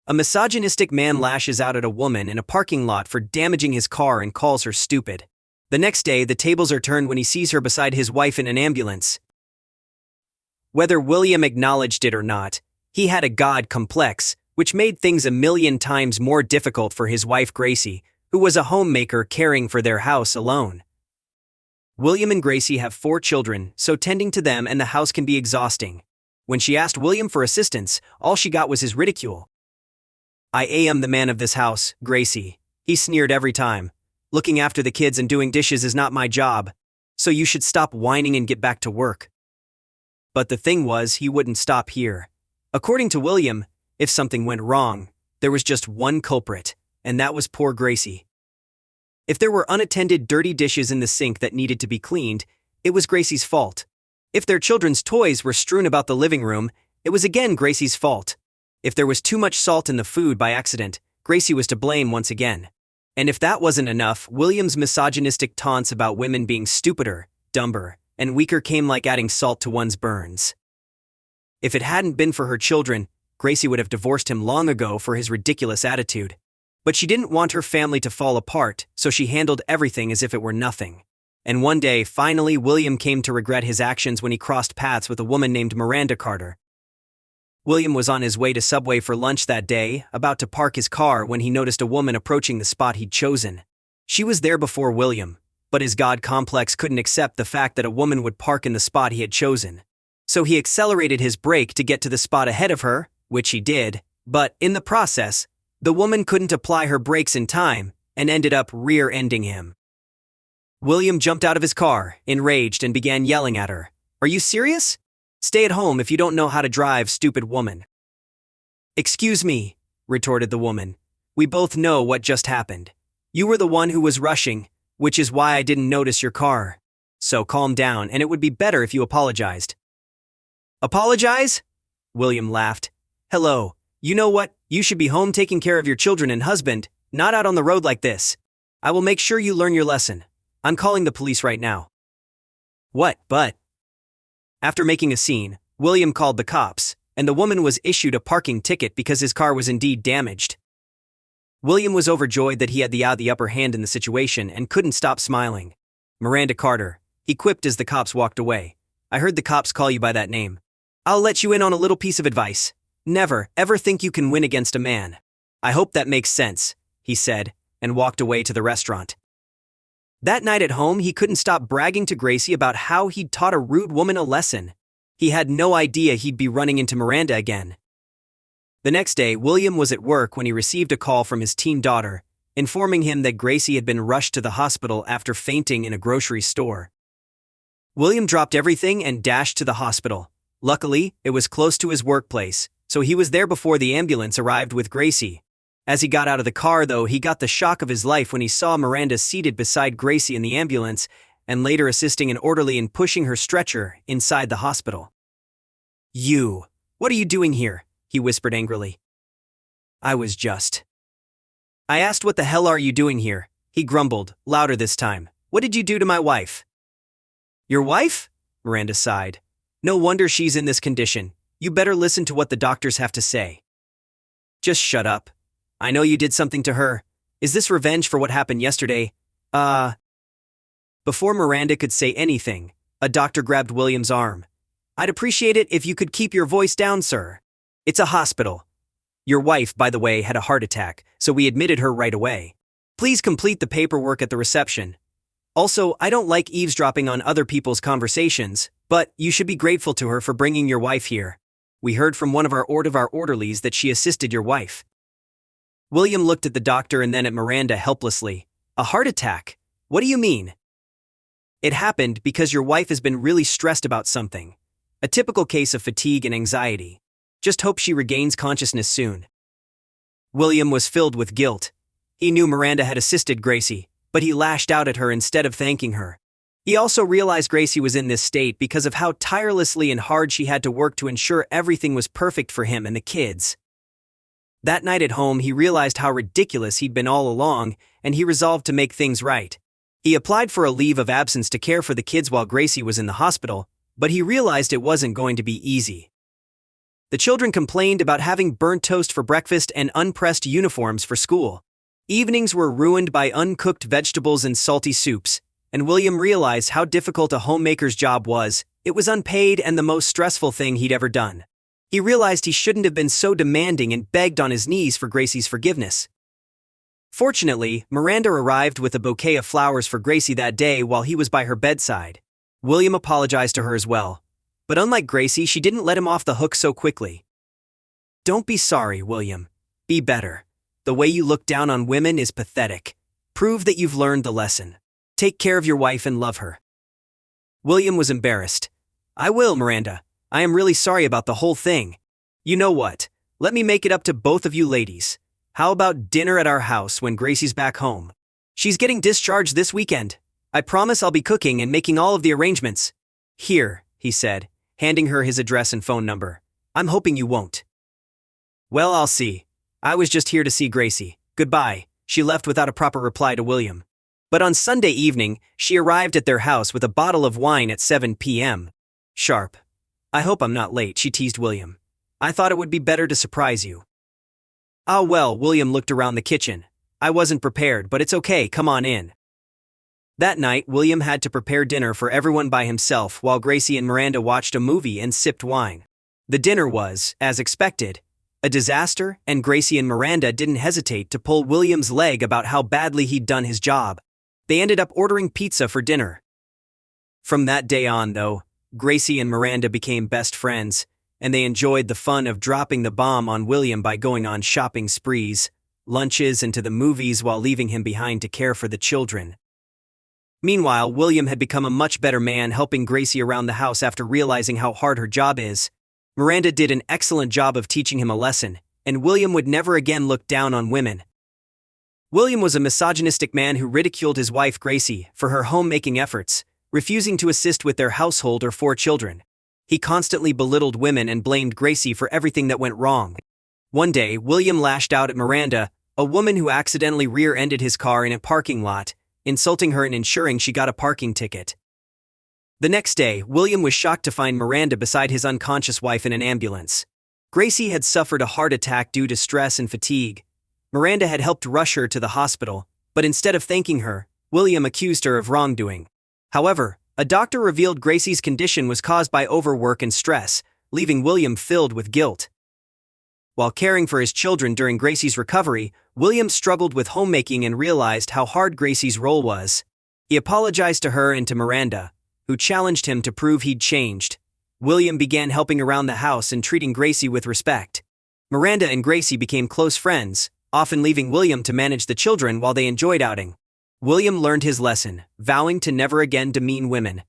A misogynistic man lashes out at a woman in a parking lot for damaging his car and calls her stupid. The next day, the tables are turned when he sees her beside his wife in an ambulance. Whether William acknowledged it or not, he had a God complex, which made things a million times more difficult for his wife Gracie, who was a homemaker caring for their house alone. William and Gracie have 4 children, so tending to them and the house can be exhausting. When she asked William for assistance, all she got was his ridicule. "I am the man of this house, Gracie," he sneered every time. "Looking after the kids and doing dishes is not my job, so you should stop whining and get back to work." But the thing was, he wouldn't stop here. According to William, if something went wrong, there was just one culprit, and that was poor Gracie. If there were unattended dirty dishes in the sink that needed to be cleaned, it was Gracie's fault. If their children's toys were strewn about the living room, it was again Gracie's fault. If there was too much salt in the food by accident, Gracie was to blame once again. And if that wasn't enough, William's misogynistic taunts about women being stupider, dumber, and weaker came like adding salt to one's burns. If it hadn't been for her children, Gracie would have divorced him long ago for his ridiculous attitude. But she didn't want her family to fall apart, so she handled everything as if it were nothing. And one day, finally, William came to regret his actions when he crossed paths with a woman named Miranda Carter. William was on his way to Subway for lunch that day, about to park his car when he noticed a woman approaching the spot he'd chosen. She was there before William, but his God complex couldn't accept the fact that a woman would park in the spot he had chosen. So he accelerated his brake to get to the spot ahead of her, which he did, but in the process, the woman couldn't apply her brakes in time and ended up rear-ending him. William jumped out of his car, enraged, and began yelling at her. "Are you serious? Stay at home if you don't know how to drive, stupid woman." "Excuse me," retorted the woman. "We both know what just happened. You were the one who was rushing, which is why I didn't notice your car. So calm down, and it would be better if you apologized." "Apologize?" William laughed. "Hello, you know what? You should be home taking care of your children and husband, not out on the road like this. I will make sure you learn your lesson. I'm calling the police right now." "What, but?" After making a scene, William called the cops, and the woman was issued a parking ticket because his car was indeed damaged. William was overjoyed that he had the upper hand in the situation and couldn't stop smiling. "Miranda Carter," he quipped as the cops walked away. "I heard the cops call you by that name. I'll let you in on a little piece of advice. Never, ever think you can win against a man. I hope that makes sense," he said, and walked away to the restaurant. That night at home, he couldn't stop bragging to Gracie about how he'd taught a rude woman a lesson. He had no idea he'd be running into Miranda again. The next day, William was at work when he received a call from his teen daughter, informing him that Gracie had been rushed to the hospital after fainting in a grocery store. William dropped everything and dashed to the hospital. Luckily, it was close to his workplace, so he was there before the ambulance arrived with Gracie. As he got out of the car, though, he got the shock of his life when he saw Miranda seated beside Gracie in the ambulance and later assisting an orderly in pushing her stretcher inside the hospital. "You, what are you doing here?" he whispered angrily. "I asked what the hell are you doing here?" he grumbled, louder this time. "What did you do to my wife?" "Your wife?" Miranda sighed. "No wonder she's in this condition. You better listen to what the doctors have to say." "Just shut up. I know you did something to her. Is this revenge for what happened yesterday?" Before Miranda could say anything, a doctor grabbed William's arm. "I'd appreciate it if you could keep your voice down, sir. It's a hospital. Your wife, by the way, had a heart attack, so we admitted her right away. Please complete the paperwork at the reception. Also, I don't like eavesdropping on other people's conversations, but you should be grateful to her for bringing your wife here. We heard from one of our orderlies that she assisted your wife." William looked at the doctor and then at Miranda helplessly. "A heart attack? What do you mean?" "It happened because your wife has been really stressed about something. A typical case of fatigue and anxiety. Just hope she regains consciousness soon." William was filled with guilt. He knew Miranda had assisted Gracie, but he lashed out at her instead of thanking her. He also realized Gracie was in this state because of how tirelessly and hard she had to work to ensure everything was perfect for him and the kids. That night at home, he realized how ridiculous he'd been all along, and he resolved to make things right. He applied for a leave of absence to care for the kids while Gracie was in the hospital, but he realized it wasn't going to be easy. The children complained about having burnt toast for breakfast and unpressed uniforms for school. Evenings were ruined by uncooked vegetables and salty soups, and William realized how difficult a homemaker's job was. It was unpaid and the most stressful thing he'd ever done. He realized he shouldn't have been so demanding and begged on his knees for Gracie's forgiveness. Fortunately, Miranda arrived with a bouquet of flowers for Gracie that day while he was by her bedside. William apologized to her as well, but unlike Gracie, she didn't let him off the hook so quickly. "Don't be sorry, William. Be better. The way you look down on women is pathetic. Prove that you've learned the lesson. Take care of your wife and love her." William was embarrassed. "I will, Miranda. I am really sorry about the whole thing. You know what? Let me make it up to both of you ladies. How about dinner at our house when Gracie's back home? She's getting discharged this weekend. I promise I'll be cooking and making all of the arrangements." "Here," he said, handing her his address and phone number. "I'm hoping you won't." "Well, I'll see. I was just here to see Gracie. Goodbye." She left without a proper reply to William. But on Sunday evening, she arrived at their house with a bottle of wine at 7 p.m. sharp. "I hope I'm not late," she teased William. "I thought it would be better to surprise you." "Ah well," William looked around the kitchen. "I wasn't prepared, but it's okay, come on in." That night, William had to prepare dinner for everyone by himself while Gracie and Miranda watched a movie and sipped wine. The dinner was, as expected, a disaster, and Gracie and Miranda didn't hesitate to pull William's leg about how badly he'd done his job. They ended up ordering pizza for dinner. From that day on, though, Gracie and Miranda became best friends, and they enjoyed the fun of dropping the bomb on William by going on shopping sprees, lunches, and to the movies while leaving him behind to care for the children. Meanwhile, William had become a much better man, helping Gracie around the house after realizing how hard her job is. Miranda did an excellent job of teaching him a lesson, and William would never again look down on women. William was a misogynistic man who ridiculed his wife Gracie for her homemaking efforts, refusing to assist with their household or 4 children. He constantly belittled women and blamed Gracie for everything that went wrong. One day, William lashed out at Miranda, a woman who accidentally rear-ended his car in a parking lot, insulting her and ensuring she got a parking ticket. The next day, William was shocked to find Miranda beside his unconscious wife in an ambulance. Gracie had suffered a heart attack due to stress and fatigue. Miranda had helped rush her to the hospital, but instead of thanking her, William accused her of wrongdoing. However, a doctor revealed Gracie's condition was caused by overwork and stress, leaving William filled with guilt. While caring for his children during Gracie's recovery, William struggled with homemaking and realized how hard Gracie's role was. He apologized to her and to Miranda, who challenged him to prove he'd changed. William began helping around the house and treating Gracie with respect. Miranda and Gracie became close friends, often leaving William to manage the children while they enjoyed outing. William learned his lesson, vowing to never again demean women.